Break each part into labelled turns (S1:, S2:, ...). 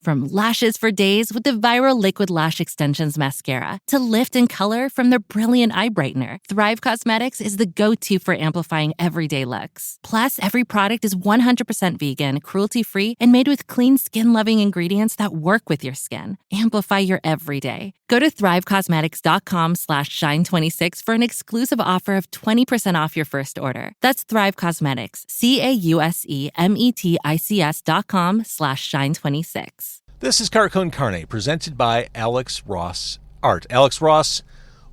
S1: From lashes for days with the viral Liquid Lash Extensions Mascara to lift and color from their brilliant eye brightener, Thrive Causemetics is the go-to for amplifying everyday looks. Plus, every product is 100% vegan, cruelty-free, and made with clean, skin-loving ingredients that work with your skin. Amplify your everyday. Go to thrivecosmetics.com/shine26 for an exclusive offer of 20% off your first order. That's Thrive Cosmetics, CAUSEMETICS.com/shine26.
S2: This is Con Carne, presented by Alex Ross Art. Alex Ross,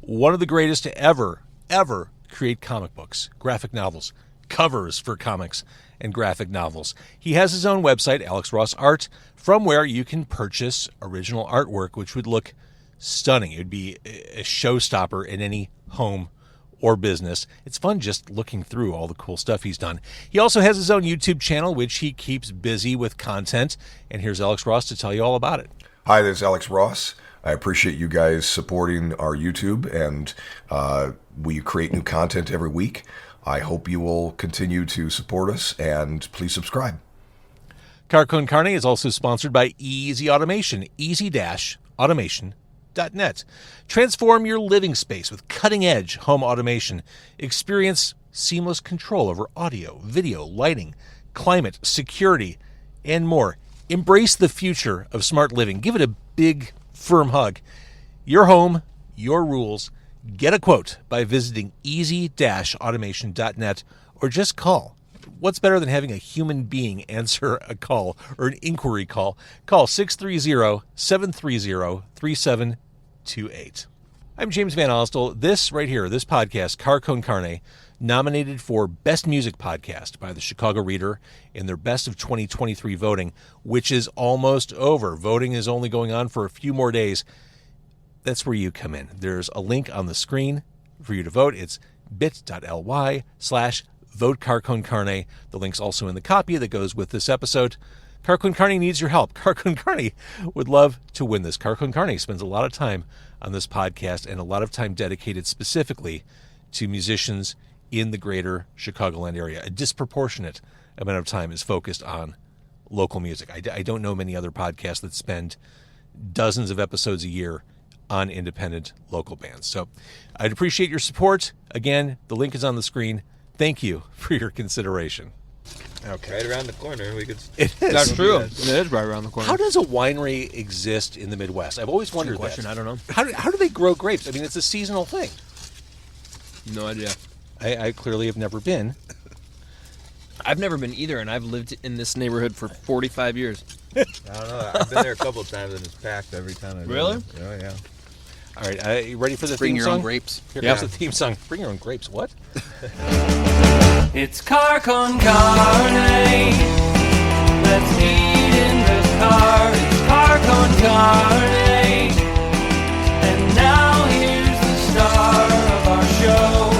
S2: one of the greatest to ever create comic books, graphic novels, covers for comics and graphic novels. He has his own website, Alex Ross Art, from where you can purchase original artwork, which would look stunning. It would be a showstopper in any home or business. It's fun just looking through all the cool stuff he's done. He also has his own YouTube channel, which he keeps busy with content. And here's Alex Ross to tell you all about it.
S3: Hi, this is Alex Ross. I appreciate you guys supporting our YouTube, and we create new content every week. I hope you will continue to support us, and please subscribe.
S2: Con Carne is also sponsored by Easy Automation, easy-automation.net. Transform your living space with cutting-edge home automation. Experience seamless control over audio, video, lighting, climate, security, and more. Embrace the future of smart living. Give it a big, firm hug. Your home, your rules. Get a quote by visiting easy-automation.net or just call. What's better than having a human being answer a call or an inquiry call? Call 630-730-3728. I'm James Van Ostel. This right here, this podcast, Con Carne, nominated for Best Music Podcast by the Chicago Reader in their Best of 2023 voting, which is almost over. Voting is only going on for a few more days. That's where you come in. There's a link on the screen for you to vote. It's bit.ly/vote Con Carne. The link's also in the copy that goes with this episode. Con Carne needs your help. Con Carne would love to win this. Con Carne spends a lot of time on this podcast and a lot of time dedicated specifically to musicians in the greater Chicagoland area. A disproportionate amount of time is focused on local music. I don't know many other podcasts that spend dozens of episodes a year on independent local bands. So I'd appreciate your support. Again, the link is on the screen. Thank you for your consideration.
S4: Okay. Right around the corner. We could.
S2: It is.
S5: That's true. It is right around the corner.
S2: How does a winery exist in the Midwest? I've always wondered
S5: question.
S2: that.
S5: I don't know.
S2: How do they grow grapes? I mean, it's a seasonal thing.
S5: No idea.
S2: I clearly have never been.
S5: I've never been either, and I've lived in this neighborhood for 45 years.
S4: I don't know. I've been there a couple of times, and it's packed every time I go.
S5: Really?
S4: Oh, yeah.
S2: All right, you ready for the
S5: Bring
S2: theme
S5: your
S2: song?
S5: own grapes.
S2: Here comes the theme song. Bring your own grapes. What?
S6: It's Con Carne. Let's eat in the car. It's Con Carne. And now here's the star of our show,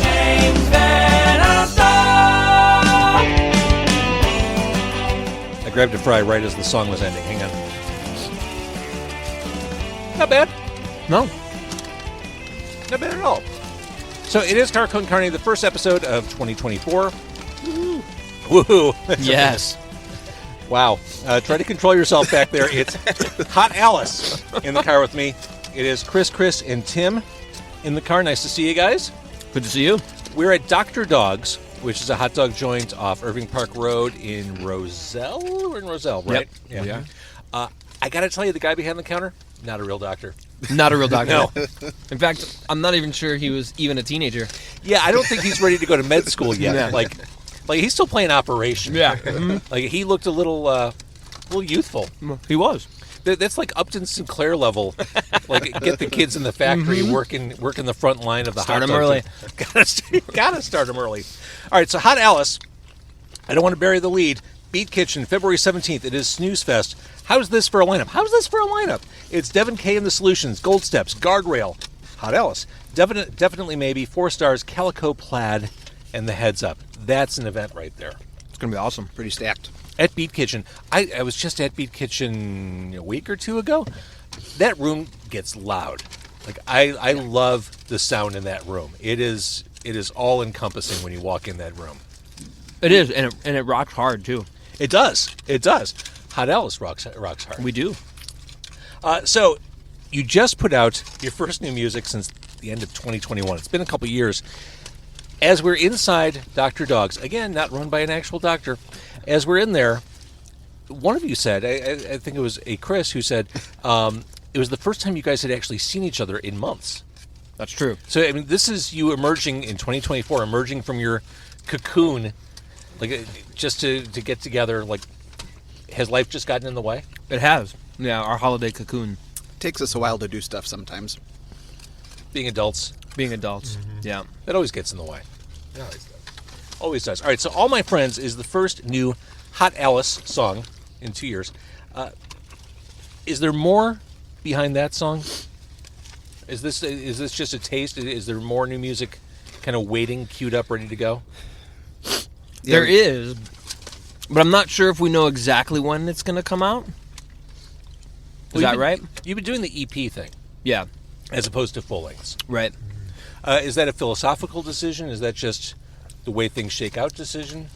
S6: James Van Ostel.
S2: I grabbed a fry right as the song was ending. Hang on. Not bad.
S5: No.
S2: Not bad at all. So it is Con Carne, the first episode of 2024. Woohoo!
S5: Yes.
S2: Wow. Try to control yourself back there. It's Hot Alice in the car with me. It is Chris, and Tim in the car. Nice to see you guys.
S5: Good to see you.
S2: We're at Dr. Dog's, which is a hot dog joint off Irving Park Road in Roselle. We're in Roselle, right?
S5: Yep.
S2: Yeah. I got to tell you, the guy behind the counter, not a real doctor.
S5: Not a real doctor.
S2: No.
S5: In fact, I'm not even sure he was even a teenager.
S2: Yeah, I don't think he's ready to go to med school yet.
S5: Yeah.
S2: Like he's still playing Operation.
S5: Yeah. Mm-hmm.
S2: Like he looked a little youthful.
S5: He was.
S2: That's like Upton Sinclair level. Like get the kids in the factory working the front line of the
S5: Start
S2: hot
S5: them
S2: dog.
S5: early.
S2: Gotta start them early. All right, so Hot Alice. I don't want to bury the lead. Beat Kitchen, February 17th. It is Snuzfest. How's this for a lineup? It's Devon K and the Solutions, Gold Steps, Guardrail, Hot Alice. Definitely maybe 4 stars, Calico, Plaid, and the Heads Up. That's an event right there.
S5: It's going to be awesome. Pretty stacked.
S2: At Beat Kitchen. I was just at Beat Kitchen a week or two ago. That room gets loud. Like I love the sound in that room. It is all encompassing when you walk in that room.
S5: It is, and it rocks hard too.
S2: It does. Hot Alice rocks hard.
S5: We do.
S2: So you just put out your first new music since the end of 2021. It's been a couple years. As we're inside Dr. Dogs, again, not run by an actual doctor, as we're in there, one of you said, I think it was a Chris who said, it was the first time you guys had actually seen each other in months.
S5: That's true.
S2: So, I mean, this is you emerging in 2024, emerging from your cocoon, like just to get together. Like, has life just gotten in the way?
S5: It has. Yeah, our holiday cocoon.
S7: Takes us a while to do stuff sometimes.
S2: Being adults.
S5: Yeah.
S2: That always gets in the way.
S4: It always does.
S2: Always does. All right, so All My Friends is the first new Hot Alice song in 2 years. Is there more behind that song? Is this just a taste? Is there more new music kind of waiting, queued up, ready to go?
S5: There is, but I'm not sure if we know exactly when it's going to come out. Is that right?
S2: You've been doing the EP thing.
S5: Yeah.
S2: As opposed to full lengths.
S5: Right.
S2: Is that a philosophical decision? Is that just the way things shake out decision?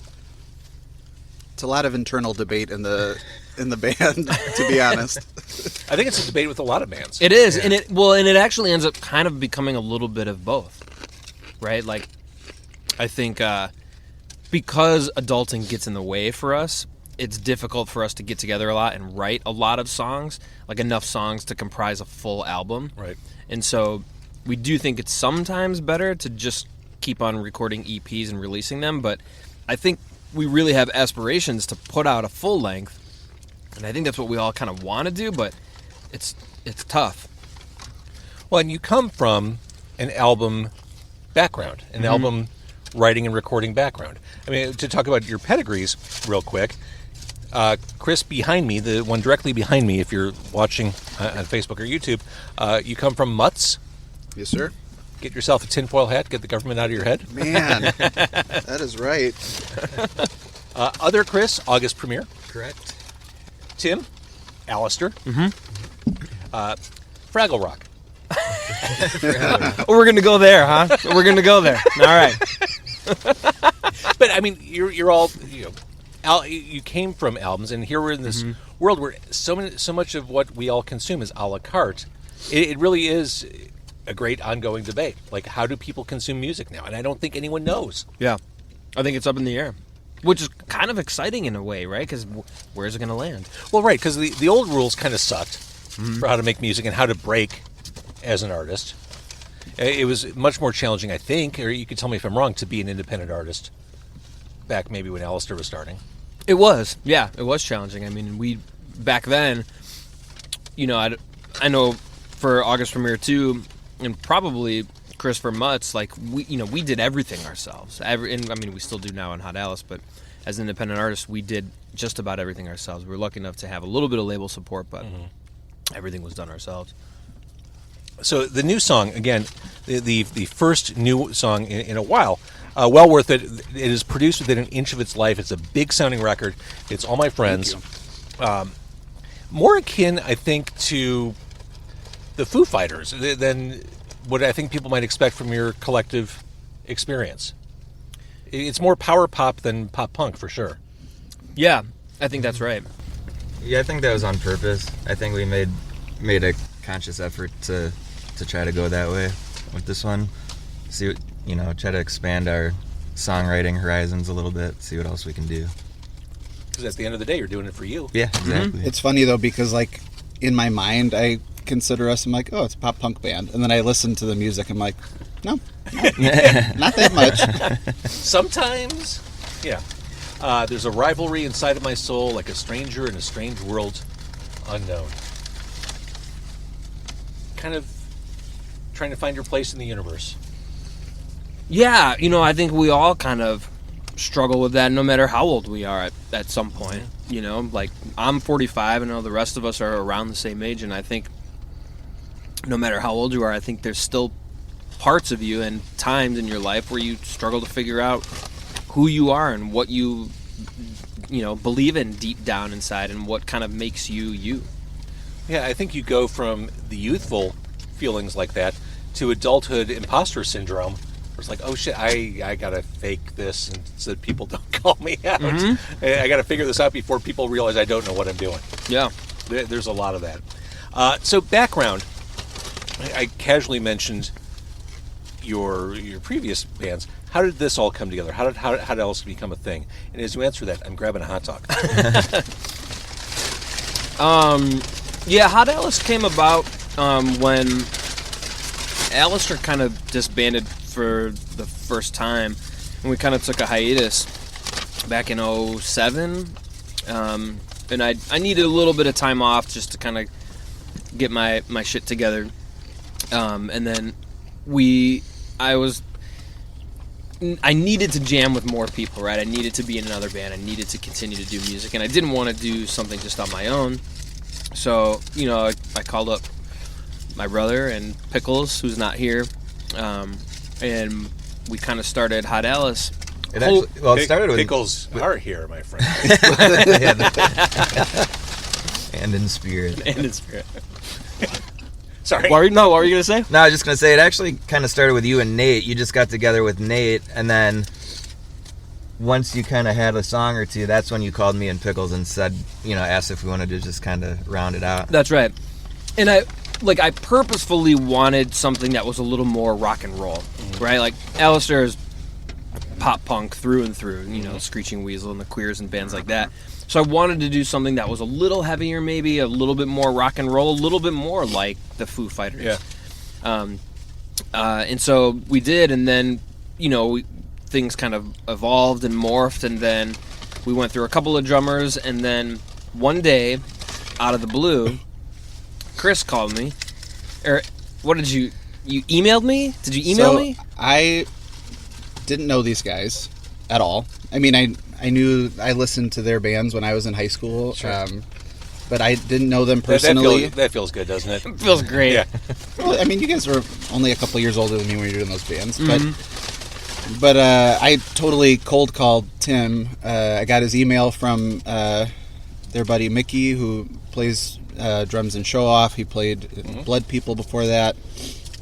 S7: It's a lot of internal debate in the band, to be honest.
S2: I think it's a debate with a lot of bands.
S5: It is, and it actually ends up kind of becoming a little bit of both, right? Like, I think because adulting gets in the way for us, it's difficult for us to get together a lot and write a lot of songs, like enough songs to comprise a full album.
S2: Right.
S5: And so we do think it's sometimes better to just keep on recording EPs and releasing them, but I think we really have aspirations to put out a full length, and I think that's what we all kind of want to do, but it's tough.
S2: Well, and you come from an album background, an album writing and recording background. I mean, to talk about your pedigrees real quick, Chris behind me, the one directly behind me, if you're watching on Facebook or YouTube, you come from Mutts.
S7: Yes, sir.
S2: Get yourself a tinfoil hat, get the government out of your head.
S7: Man, that is right.
S2: Other Chris, August Premier.
S4: Correct.
S2: Tim, Allister. Fraggle Rock.
S5: Oh, we're going to go there, huh? We're going to go there. All right.
S2: But, I mean, you're all, you came from albums, and here we're in this world where so much of what we all consume is a la carte. It really is a great ongoing debate. Like, how do people consume music now? And I don't think anyone knows.
S5: Yeah. I think it's up in the air, which is kind of exciting in a way, right? Because where's it going to land?
S2: Well, right, because the old rules kind of sucked for how to make music and how to break as an artist. It was much more challenging, I think, or you could tell me if I'm wrong, to be an independent artist back maybe when Allister was starting.
S5: It was. Yeah, it was challenging. I mean, we, back then, I know for August Premier 2, and probably Chris for Mutts, like, we did everything ourselves. And I mean, we still do now on Hot Alice, but as independent artists, we did just about everything ourselves. We were lucky enough to have a little bit of label support, but everything was done ourselves.
S2: So the new song, again, the first new song in a while, well worth it. It is produced within an inch of its life. It's a big sounding record. It's All My Friends. More akin, I think, to the Foo Fighters than what I think people might expect from your collective experience. It's more power pop than pop punk, for sure.
S5: Yeah, I think that's right.
S4: Yeah, I think that was on purpose. I think we made a conscious effort to try to go that way with this one. See what, try to expand our songwriting horizons a little bit, see what else we can do.
S2: Because at the end of the day, you're doing it for you.
S4: Yeah, exactly.
S7: It's funny, though, because, like, in my mind, I consider us, I'm like, oh, it's a pop punk band. And then I listen to the music, I'm like, no, not that much.
S2: Sometimes, yeah. There's a rivalry inside of my soul, like a stranger in a strange world unknown. Kind of trying to find your place in the universe.
S5: Yeah, I think we all kind of struggle with that no matter how old we are at some point. Like, I'm 45, and I know the rest of us are around the same age, and I think no matter how old you are, I think there's still parts of you and times in your life where you struggle to figure out who you are and what you believe in deep down inside and what kind of makes you you.
S2: Yeah, I think you go from the youthful feelings like that to adulthood imposter syndrome It's like, oh shit, I gotta fake this and so that people don't call me out. I gotta figure this out before people realize I don't know what I'm doing.
S5: Yeah.
S2: There's a lot of that. So background, I casually mentioned your previous bands. How did this all come together? How did Alice become a thing? And as you answer that, I'm grabbing a hot dog.
S5: Yeah, Hot Alice came about when Allister kind of disbanded for the first time, and we kind of took a hiatus back in 2007. And I needed a little bit of time off just to kind of get my shit together. And then I needed to jam with more people, right? I needed to be in another band. I needed to continue to do music, and I didn't want to do something just on my own. So, I called up my brother and Pickles, who's not here, and we kind of started Hot Alice.
S4: It started with
S2: Pickles are here, my friend.
S4: and in spirit.
S5: And in spirit.
S2: Sorry.
S5: What were you going to say?
S4: No, I was just going to say, it actually kind of started with you and Nate. You just got together with Nate, and then once you kind of had a song or two, that's when you called me and Pickles and said, asked if we wanted to just kind of round it out.
S5: That's right. And I purposefully wanted something that was a little more rock and roll, right? Like, Allister is pop punk through and through, Screeching Weasel and the Queers and bands like that. So I wanted to do something that was a little heavier, maybe a little bit more rock and roll, a little bit more like the Foo Fighters.
S2: Yeah.
S5: And so we did, and then, things kind of evolved and morphed, and then we went through a couple of drummers, and then one day, out of the blue, Chris called me. What did you emailed me? Did you email me?
S7: I didn't know these guys at all. I mean, I listened to their bands when I was in high school, but I didn't know them personally.
S2: That feels good, doesn't it?
S5: It feels great.
S2: Yeah.
S7: Well, I mean, you guys were only a couple of years older than me when you were doing those bands, but I totally cold called Tim. I got his email from their buddy Mickey, who plays drums in Show Off. He played Blood People before that.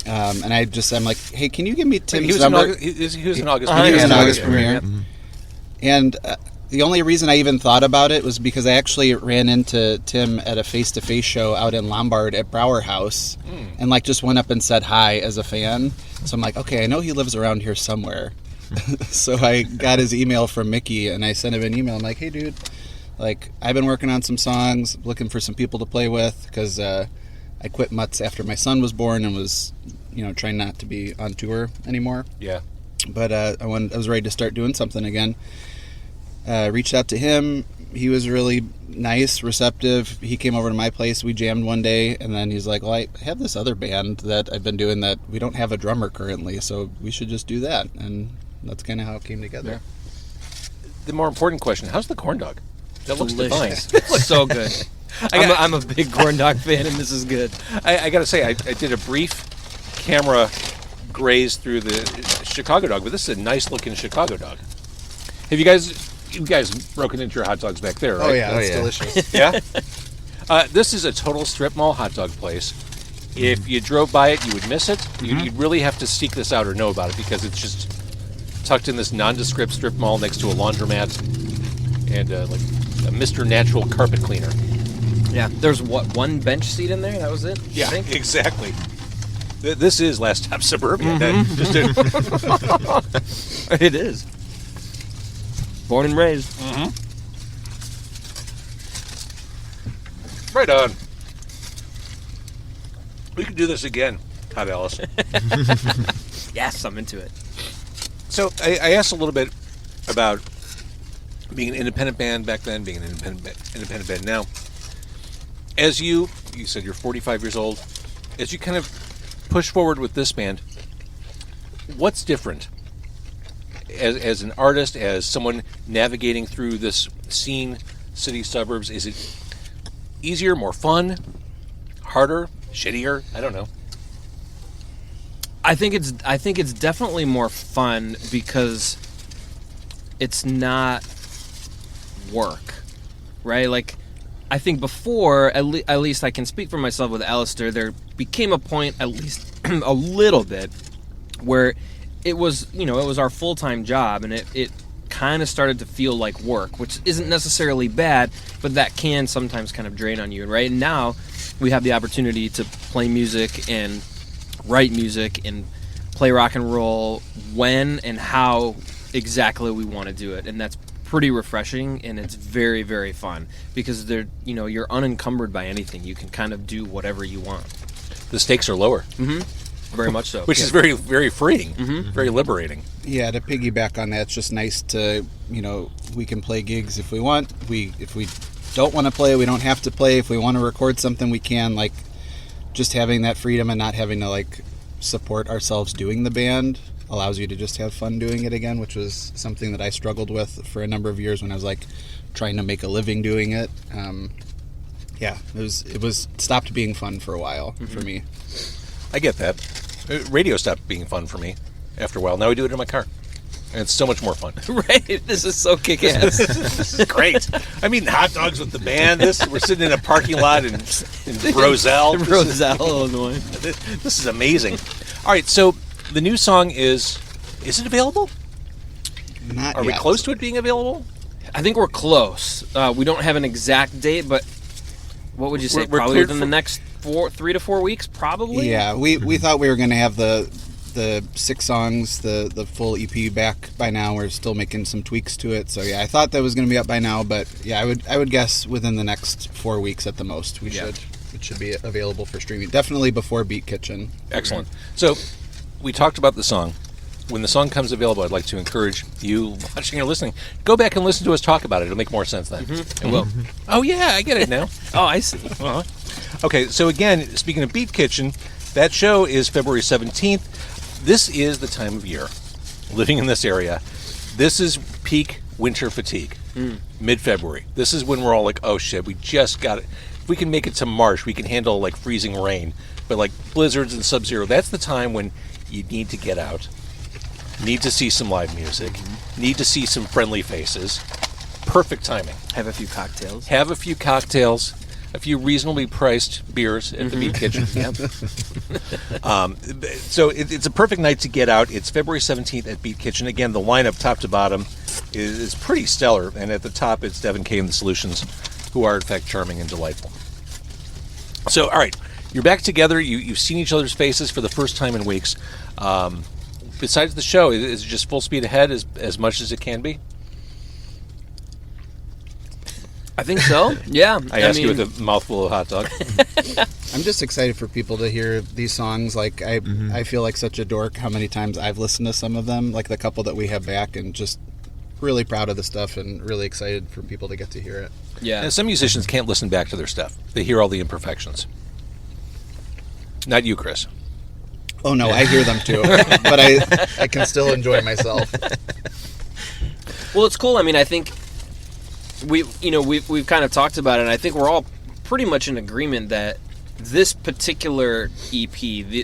S7: And I'm like, hey, can you give me Tim's number?
S2: He was in August.
S7: He was in August premiere.
S2: Yeah.
S7: And the only reason I even thought about it was because I actually ran into Tim at a face-to-face show out in Lombard at Brower House, and just went up and said hi as a fan. So I'm like, okay, I know he lives around here somewhere. So I got his email from Mickey, and I sent him an email. I'm like, hey, dude, I've been working on some songs, looking for some people to play with, because I quit Mutts after my son was born and was, trying not to be on tour anymore.
S2: Yeah.
S7: But I was ready to start doing something again. Reached out to him. He was really nice, receptive. He came over to my place. We jammed one day, and then he's like, well, I have this other band that I've been doing that we don't have a drummer currently, so we should just do that. And that's kind of how it came together.
S2: Yeah. The more important question, how's the corn dog? That looks
S5: Delicious.
S2: divine.
S5: It looks so good. I'm a big corn dog fan, and this is good.
S2: I got to say, I did a brief camera graze through the Chicago dog, but this is a nice-looking Chicago dog. Have you guys broken into your hot dogs back there, right?
S7: Oh, yeah, it's delicious.
S2: Yeah? This is a total strip mall hot dog place. If you drove by it, you would miss it. You'd really have to seek this out or know about it, because it's just tucked in this nondescript strip mall next to a laundromat and a Mr. Natural carpet cleaner.
S5: Yeah. There's one bench seat in there? That was it?
S2: Yeah,
S5: I think?
S2: exactly. This is Last Stop Suburbia.
S5: It is. Born and raised.
S2: Right on. We could do this again, Hot Alice.
S5: Yes, I'm into it.
S2: So I asked a little bit about being an independent band back then, being an independent band now. As you said you're 45 years old, as you kind of push forward with this band, what's different as an artist, as someone navigating through this scene, city, suburbs? Is it easier, more fun, harder, shittier? I don't know.
S5: I think it's definitely more fun because it's not work, right? Like, I think before, at least I can speak for myself with Allister, there became a point, at least a little bit, where it was our full-time job, and it kind of started to feel like work, which isn't necessarily bad, but that can sometimes kind of drain on you, right? And now we have the opportunity to play music and write music and play rock and roll when and how exactly we want to do it, and that's pretty refreshing, and it's very, very fun because you're unencumbered by anything. You can kind of do whatever you want.
S2: The stakes are lower.
S5: Mm-hmm. Very much so.
S2: Which is very, very freeing, very liberating.
S7: Yeah, to piggyback on that, it's just nice to, we can play gigs if we want. If we don't want to play, we don't have to play. If we want to record something, we can. Like, just having that freedom and not having to, like, support ourselves doing the band allows you to just have fun doing it again, which was something that I struggled with for a number of years when I was, like, trying to make a living doing it. It was stopped being fun for a while for me.
S2: I get that. Radio stopped being fun for me after a while. Now I do it in my car. And it's so much more fun.
S5: Right? This is so kick-ass.
S2: This is great. I'm eating hot dogs with the band. We're sitting in a parking lot in Roselle.
S5: Roselle, Illinois.
S2: This is amazing. All right, so the new song is it available?
S7: Not
S2: Are
S7: yet.
S2: we close to it being available?
S5: I think we're close. We don't have an exact date, but what would you say?
S2: We're
S5: Probably
S2: cleared
S5: within the next 3 to 4 weeks, probably?
S7: Yeah, we thought we were going to have the 6 songs, the full EP back by now. We're still making some tweaks to it. So yeah, I thought that was going to be up by now, but yeah, I would guess within the next 4 weeks at the most it should be available for streaming. Definitely before Beat Kitchen.
S2: Excellent. So we talked about the song. When the song comes available, I'd like to encourage you watching or listening, go back and listen to us talk about it. It'll make more sense then. It will. Oh yeah, I get it now.
S5: Oh, I see.
S2: Uh-huh. Okay, so again, speaking of Beat Kitchen, that show is February 17th. This is the time of year, living in this area, this is peak winter fatigue, mid-February. This is when we're all like, oh shit, we just got it. If we can make it to March, we can handle like freezing rain. But like blizzards and sub-zero, that's the time when you need to get out, need to see some live music, need to see some friendly faces. Perfect timing.
S5: Have a few cocktails.
S2: A few reasonably priced beers at the Beat Kitchen. So it's a perfect night to get out. It's February 17th at Beat Kitchen. Again, the lineup top to bottom is pretty stellar. And at the top, it's Devon K and the Solutions, who are, in fact, charming and delightful. So, all right, you're back together. You've seen each other's faces for the first time in weeks. Besides the show, is it just full speed ahead as much as it can be?
S5: I think so. Yeah.
S2: I ask you with a mouthful of hot dog.
S7: I'm just excited for people to hear these songs. Like I feel like such a dork how many times I've listened to some of them, like the couple that we have back, and just really proud of the stuff and really excited for people to get to hear it.
S5: Yeah.
S2: And some musicians can't listen back to their stuff. They hear all the imperfections. Not you, Chris.
S7: Oh no, I hear them too, but I can still enjoy myself.
S5: Well, it's cool. I mean, I think we've kind of talked about it, and I think we're all pretty much in agreement that this particular EP,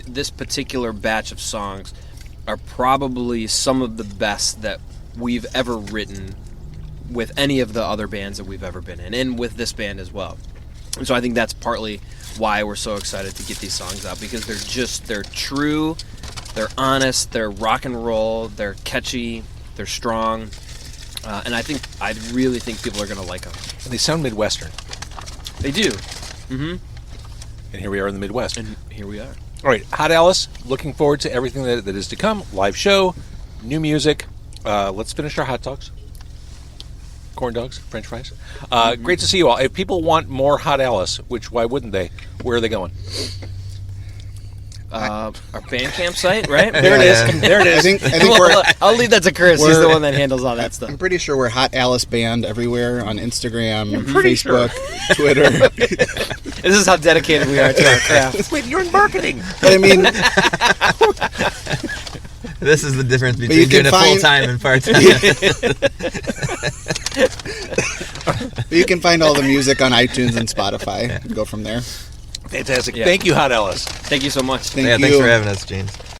S5: this particular batch of songs, are probably some of the best that we've ever written with any of the other bands that we've ever been in, and with this band as well. And so I think that's partly why we're so excited to get these songs out, because they're true, they're honest, they're rock and roll, they're catchy, they're strong, and I really think people are going to like them.
S2: And they sound Midwestern.
S5: They do.
S2: And here we are in the Midwest.
S5: And here we are.
S2: All right, Hot Alice, looking forward to everything that is to come. Live show, new music. Let's finish our hot dogs. Corn dogs, French fries. Great to see you all. If people want more Hot Alice, which why wouldn't they? Where are they going?
S5: Our Bandcamp site, right?
S2: There it is. There it is.
S7: I think
S5: I'll leave that to Chris. He's the one that handles all that stuff.
S7: I'm pretty sure we're Hot Alice Band everywhere on Instagram,
S2: pretty
S7: Facebook, Twitter.
S5: This is how dedicated we are to our craft.
S2: Wait, you're in marketing.
S7: But I mean,
S4: This is the difference
S7: you
S4: between
S7: can
S4: doing it
S7: find-
S4: full-time and part-time.
S7: you can find all the music on iTunes and Spotify and go from there.
S2: Fantastic.
S5: Yeah.
S2: Thank you, Hot Alice.
S5: Thank you so much.
S7: Thank
S4: Yeah,
S7: you.
S4: thanks for having us, James.